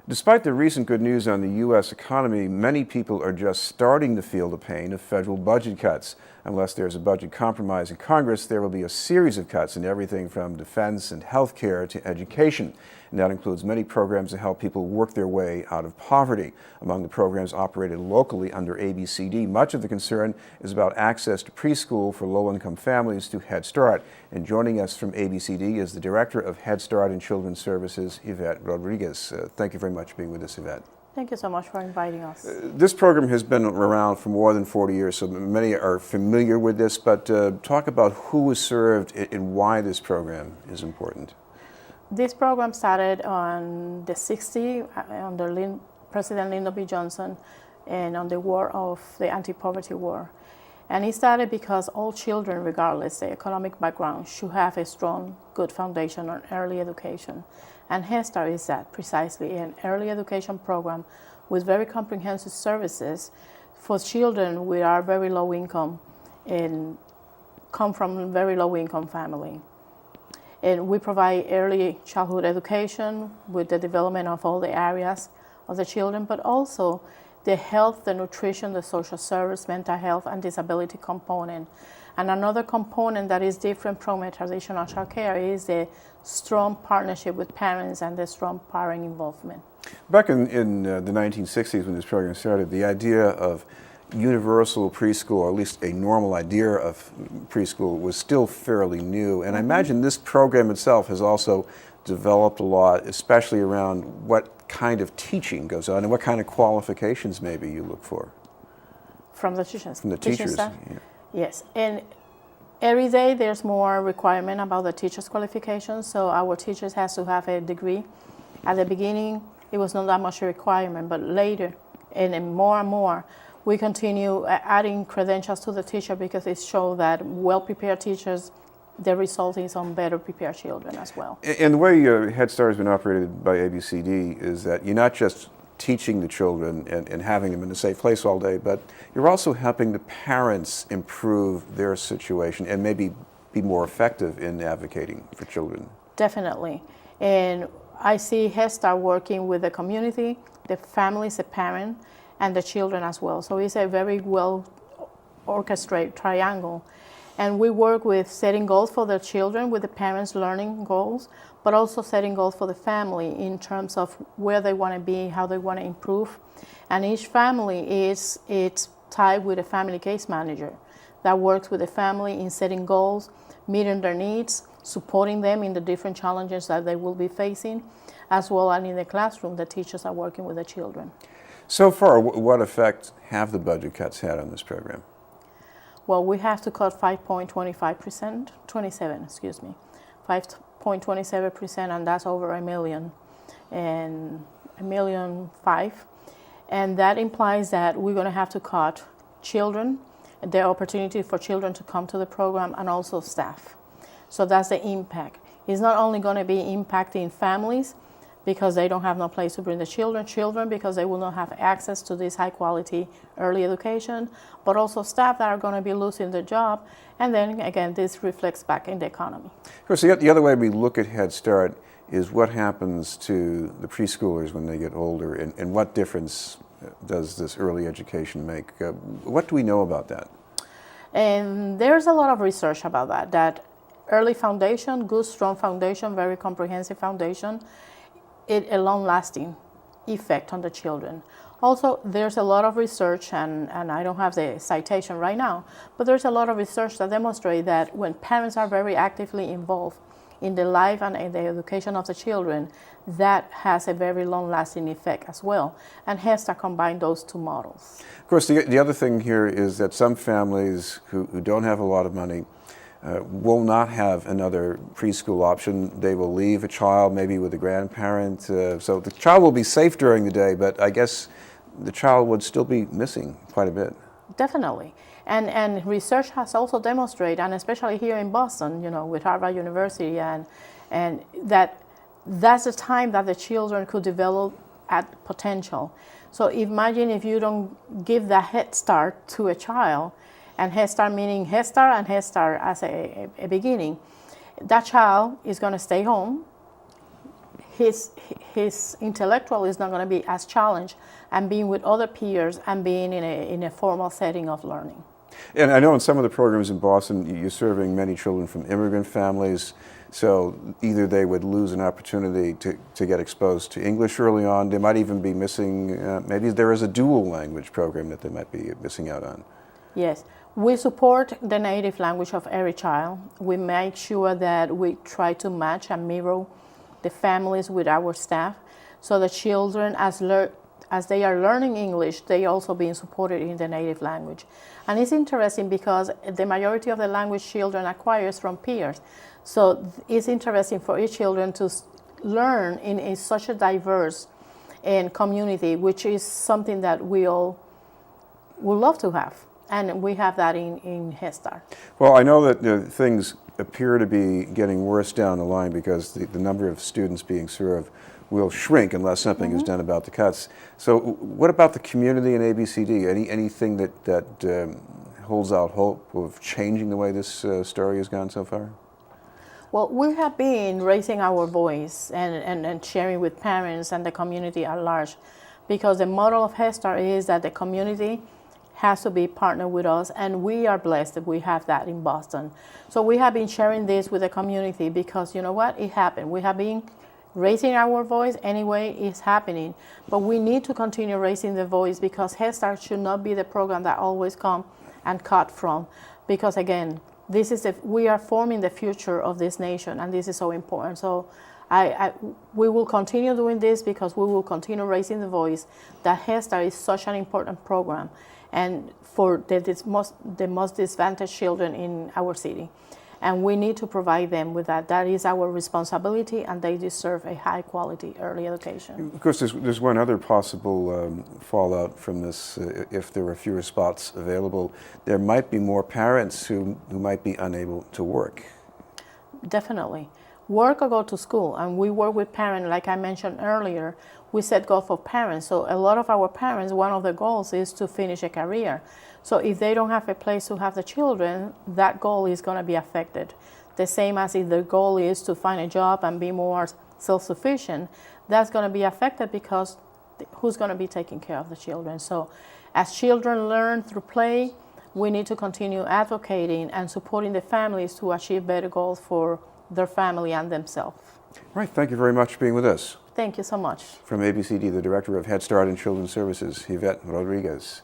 Despite the recent good news on the U.S. economy, many people are just starting to feel the pain of federal budget cuts. Unless there's a budget compromise in Congress, there will be a series of cuts in everything from defense and health care to education. And that includes many programs to help people work their way out of poverty. Among the programs operated locally under ABCD, much of the concern is about access to preschool for low-income families through Head Start. And joining us from ABCD is the Director of Head Start and Children's Services, Yvette Rodriguez. Thank you very much for being with us, Yvette. Thank you so much for inviting us. This program has been around for more than 40 years, so many are familiar with this, but talk about who is served and why this program is important. This program started on the 60s under President Lyndon B. Johnson and on the war of the anti-poverty war. And it started because all children, regardless of economic background, should have a strong, good foundation on early education. And Head Start is that, precisely, an early education program with very comprehensive services for children with our very low income and come from very low income family. And we provide early childhood education with the development of all the areas of the children, but also the health, the nutrition, the social service, mental health, and disability component. And another component that is different from a traditional child care is the strong partnership with parents and the strong parent involvement. Back in the 1960s when this program started, the idea of universal preschool, or at least a normal idea of preschool, was still fairly new. And I imagine this program itself has also developed a lot, especially around what kind of teaching goes on and what kind of qualifications maybe you look for. From the teachers? From the teachers, yeah. Yes, and every day there's more requirement about the teachers' qualifications, so our teachers has to have a degree. At the beginning, it was not that much a requirement, but later, and more, we continue adding credentials to the teacher because it shows that well-prepared teachers, the result is on better prepared children as well. And the way Head Start has been operated by ABCD is that you're not just teaching the children and having them in a safe place all day, but you're also helping the parents improve their situation and maybe be more effective in advocating for children. Definitely. And I see Head Start working with the community, the families, the parent, and the children as well. So it's a very well orchestrated triangle. And we work with setting goals for the children, with the parents learning goals, but also setting goals for the family in terms of where they want to be, how they want to improve. And each family it's tied with a family case manager that works with the family in setting goals, meeting their needs, supporting them in the different challenges that they will be facing, as well as in the classroom, the teachers are working with the children. So far, what effect have the budget cuts had on this program? Well, we have to cut 5.27%, and that's over $1 million and $1.5 million. And that implies that we're going to have to cut children, the opportunity for children to come to the program, and also staff. So that's the impact. It's not only going to be impacting families because they don't have no place to bring the children because they will not have access to this high quality early education, but also staff that are going to be losing their job. And then again, this reflects back in the economy. Of course, the other way we look at Head Start is what happens to the preschoolers when they get older, and what difference does this early education make? What do we know about that? And there's a lot of research about that early foundation, good, strong foundation, very comprehensive foundation, a long-lasting effect on the children. Also, there's a lot of research, and I don't have the citation right now, but there's a lot of research that demonstrate that when parents are very actively involved in the life and in the education of the children, that has a very long-lasting effect as well, and has to combine those two models. Of course, the other thing here is that some families who don't have a lot of money will not have another preschool option. They will leave a child maybe with a grandparent. So the child will be safe during the day, but I guess the child would still be missing quite a bit. Definitely. And research has also demonstrated, and especially here in Boston, with Harvard University, and that's the time that the children could develop at potential. So imagine if you don't give that head start to a child, and Head Start meaning Head Start and Head Start as a beginning. That child is going to stay home. his his intellectual is not going to be as challenged, and being with other peers and being in a formal setting of learning. And I know in some of the programs in Boston, you're serving many children from immigrant families, so either they would lose an opportunity to get exposed to English early on, they might even be missing, maybe there is a dual language program that they might be missing out on. Yes, we support the native language of every child. We make sure that we try to match and mirror the families with our staff, so the children, as they are learning English, they also being supported in the native language. And it's interesting because the majority of the language children acquires from peers. So it's interesting for each children to learn in such a diverse community, which is something that we all would love to have. And we have that in Head Start. Well, I know that things appear to be getting worse down the line because the number of students being served will shrink unless something is done about the cuts. So what about the community and ABCD? Anything that holds out hope of changing the way this story has gone so far? Well, we have been raising our voice and sharing with parents and the community at large, because the model of Head Start is that the community has to be partnered with us, and we are blessed that we have that in Boston. So we have been sharing this with the community because, you know what, it happened. We have been raising our voice anyway, it's happening, but we need to continue raising the voice, because Head Start should not be the program that always come and cut from, because again, we are forming the future of this nation, and this is so important. So we will continue doing this, because we will continue raising the voice that Head Start is such an important program, and for the most disadvantaged children in our city. And we need to provide them with that. That is our responsibility, and they deserve a high quality early education. Of course, there's one other possible fallout from this. If there are fewer spots available, there might be more parents who might be unable to work. Definitely. Work or go to school. And we work with parents, like I mentioned earlier, we set goals for parents. So a lot of our parents, one of the goals is to finish a career. So if they don't have a place to have the children, that goal is going to be affected. The same as if their goal is to find a job and be more self-sufficient, that's going to be affected, because who's going to be taking care of the children? So as children learn through play, we need to continue advocating and supporting the families to achieve better goals for their family and themselves. Right, thank you very much for being with us. Thank you so much. From ABCD, the Director of Head Start and Children's Services, Yvette Rodriguez.